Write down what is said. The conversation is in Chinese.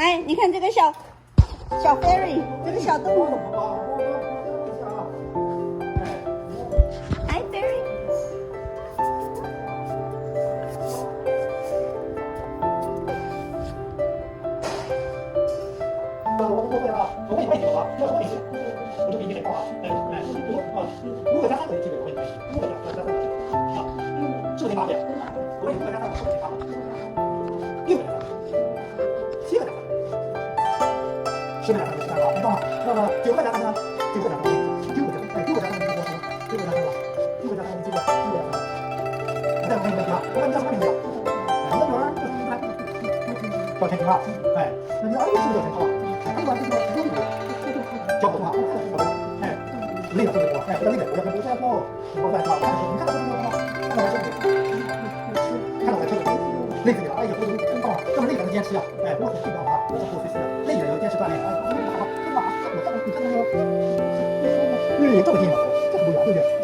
来，你看这个小 fairy， 这个小动物。Hi fairy。我会你啊，要会你，我就比你很高啊。如果加3个就基本我会你，如果加3个啊，是不是8遍？我给你加3个，是不是8个？6个加3个，7个加3个，10个加3个13个，很高嘛。那么9个加3个呢？9个加3个，9个加3个，9个加3个就多少？9个加3个，9个加3个几个？9个加3个。再我问你问题啊，我问你叫什么名字？你的女儿叫什么名字？叫陈婷啊，哎，那你的儿子是不是叫陈涛啊？他一般就是说教普通话，哎，累了就是我，哎，累了，我要跟不在后，我在操，你看到这个吗？看到我这个，看到我这个，累死你了，哎呀，我真棒，这么累还能坚持啊，哎，我很佩服啊，我是我随时累了也要坚持锻炼，哎，真棒，真棒，我看到你看到没有？对，这么近嘛，这不一样，对不对？